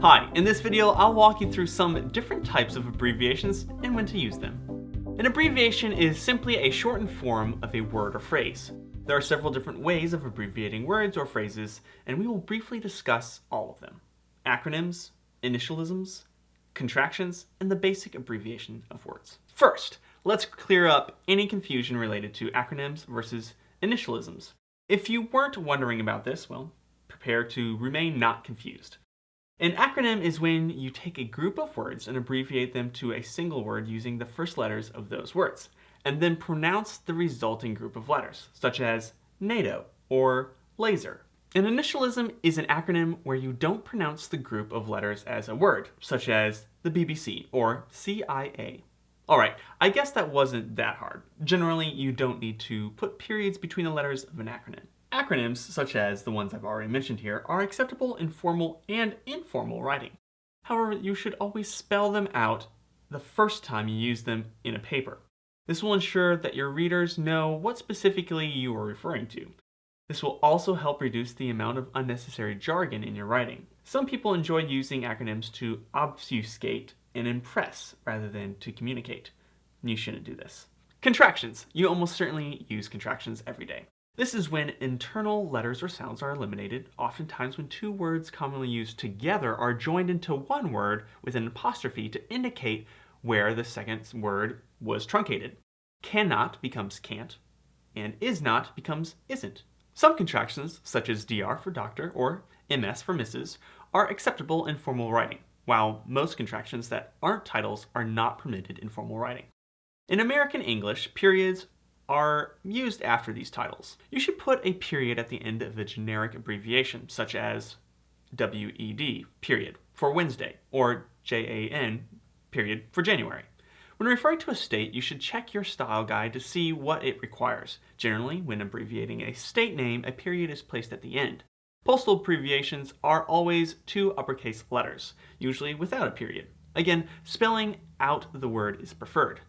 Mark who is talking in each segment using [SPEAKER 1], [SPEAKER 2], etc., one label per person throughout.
[SPEAKER 1] Hi, in this video I'll walk you through some different types of abbreviations and when to use them. An abbreviation is simply a shortened form of a word or phrase. There are several different ways of abbreviating words or phrases, and we will briefly discuss all of them. Acronyms, initialisms, contractions, and the basic abbreviation of words. First, let's clear up any confusion related to acronyms versus initialisms. If you weren't wondering about this, well, prepare to remain not confused. An acronym is when you take a group of words and abbreviate them to a single word using the first letters of those words, and then pronounce the resulting group of letters, such as NATO or laser. An initialism is an acronym where you don't pronounce the group of letters as a word, such as the BBC or CIA. Alright, I guess that wasn't that hard. Generally, you don't need to put periods between the letters of an acronym. Acronyms, such as the ones I've already mentioned here, are acceptable in formal and informal writing. However, you should always spell them out the first time you use them in a paper. This will ensure that your readers know what specifically you are referring to. This will also help reduce the amount of unnecessary jargon in your writing. Some people enjoy using acronyms to obfuscate and impress rather than to communicate. You shouldn't do this. Contractions. You almost certainly use contractions every day. This is when internal letters or sounds are eliminated, oftentimes when two words commonly used together are joined into one word with an apostrophe to indicate where the second word was truncated. Cannot becomes can't, and is not becomes isn't. Some contractions, such as DR for doctor or MS for Mrs., are acceptable in formal writing, while most contractions that aren't titles are not permitted in formal writing. In American English, periods are used after these titles. You should put a period at the end of a generic abbreviation, such as WED, period, for Wednesday, or JAN, period, for January. When referring to a state, you should check your style guide to see what it requires. Generally, when abbreviating a state name, a period is placed at the end. Postal abbreviations are always two uppercase letters, usually without a period. Again, spelling out the word is preferred.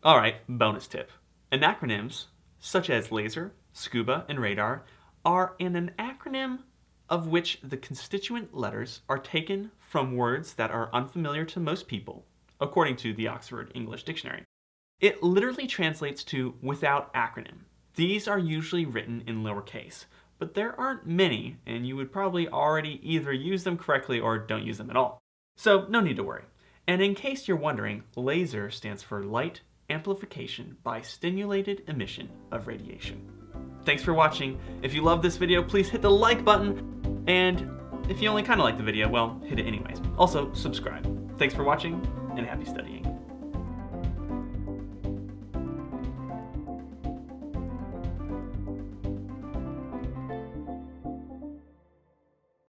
[SPEAKER 1] Alright, bonus tip. Anacronyms, such as laser, scuba, and radar, are an acronym of which the constituent letters are taken from words that are unfamiliar to most people, according to the Oxford English Dictionary. It literally translates to without acronym. These are usually written in lowercase, but there aren't many, and you would probably already either use them correctly or don't use them at all. So no need to worry. And in case you're wondering, laser stands for light amplification by stimulated emission of radiation. Thanks for watching. If you love this video, please hit the like button, and if you only kind of like the video, well, hit it anyways. Also, subscribe. Thanks for watching, and happy studying.